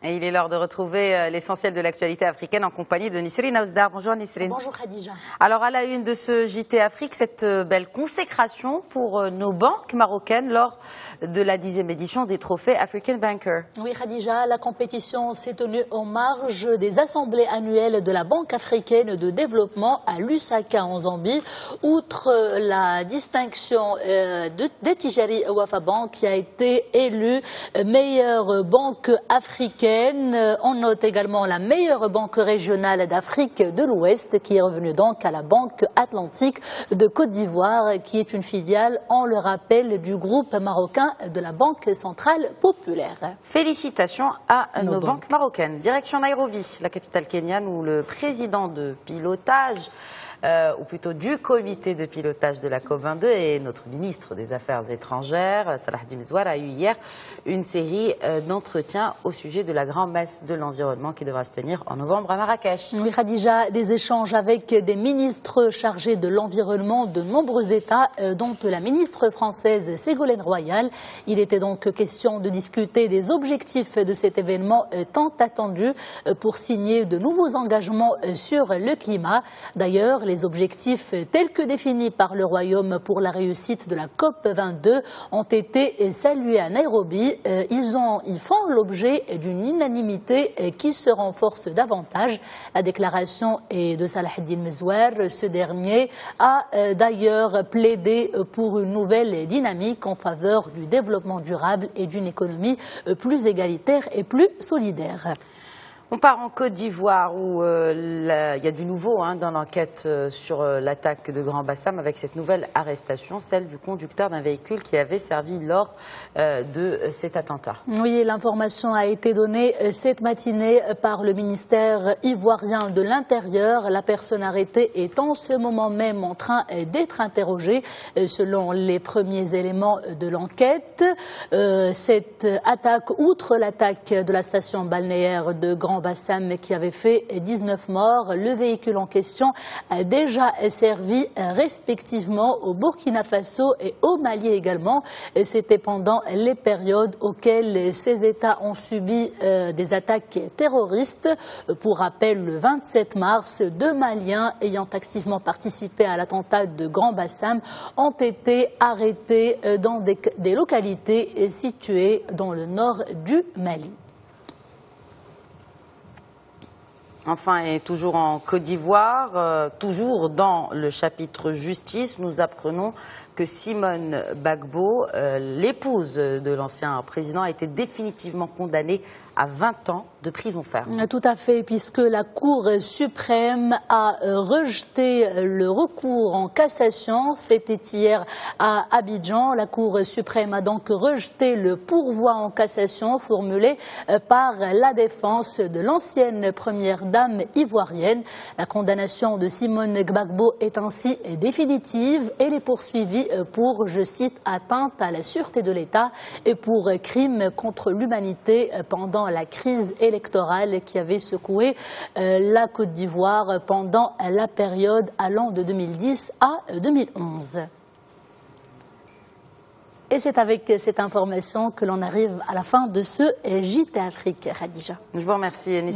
Et il est l'heure de retrouver l'essentiel de l'actualité africaine en compagnie de Nisrine Aousdar. Bonjour Nisrine. Bonjour Khadija. Alors à la une de ce JT Afrique, cette belle consécration pour nos banques marocaines lors de la 10e édition des trophées African Banker. Oui Khadija, la compétition s'est tenue en marge des assemblées annuelles de la Banque africaine de développement à Lusaka en Zambie. Outre la distinction d'Etijari Wafa Bank qui a été élue meilleure banque africaine, on note également la meilleure banque régionale d'Afrique de l'Ouest qui est revenue donc à la Banque Atlantique de Côte d'Ivoire qui est une filiale, on le rappelle, du groupe marocain de la Banque Centrale Populaire. Félicitations à nos banques marocaines. Direction Nairobi, la capitale kenyane où le président de pilotage ou plutôt du comité de pilotage de la COP22 et notre ministre des Affaires étrangères, Salah Djimzouar, a eu hier une série d'entretiens au sujet de la grande messe de l'environnement qui devra se tenir en novembre à Marrakech. Oui, Khadija, des échanges avec des ministres chargés de l'environnement de nombreux États, dont la ministre française Ségolène Royal. Il était donc question de discuter des objectifs de cet événement tant attendu pour signer de nouveaux engagements sur le climat. D'ailleurs, les objectifs tels que définis par le Royaume pour la réussite de la COP22 ont été salués à Nairobi. Ils font l'objet d'une unanimité qui se renforce davantage. La déclaration est de Salah Djimzouar. Ce dernier a d'ailleurs plaidé pour une nouvelle dynamique en faveur du développement durable et d'une économie plus égalitaire et plus solidaire. On part en Côte d'Ivoire où il y a du nouveau dans l'enquête sur l'attaque de Grand Bassam avec cette nouvelle arrestation, celle du conducteur d'un véhicule qui avait servi lors de cet attentat. Oui, l'information a été donnée cette matinée par le ministère ivoirien de l'Intérieur. La personne arrêtée est en ce moment même en train d'être interrogée selon les premiers éléments de l'enquête. Cette attaque, outre l'attaque de la station balnéaire de Grand Bassam qui avait fait 19 morts. Le véhicule en question a déjà servi respectivement au Burkina Faso et au Mali également. C'était pendant les périodes auxquelles ces États ont subi des attaques terroristes. Pour rappel, le 27 mars, 2 Maliens ayant activement participé à l'attentat de Grand Bassam ont été arrêtés dans des localités situées dans le nord du Mali. Enfin, et toujours en Côte d'Ivoire, toujours dans le chapitre justice, nous apprenons que Simone Gbagbo, l'épouse de l'ancien président, a été définitivement condamnée à 20 ans de prison ferme. Tout à fait, puisque la Cour suprême a rejeté le recours en cassation. C'était hier à Abidjan. La Cour suprême a donc rejeté le pourvoi en cassation formulé par la défense de l'ancienne première dame ivoirienne. La condamnation de Simone Gbagbo est ainsi définitive. Elle est poursuivie pour, je cite, atteinte à la sûreté de l'État et pour crime contre l'humanité pendant la crise électorale qui avait secoué la Côte d'Ivoire pendant la période allant de 2010 à 2011. Et c'est avec cette information que l'on arrive à la fin de ce JT Afrique, Khadija. Je vous remercie, Nisrine.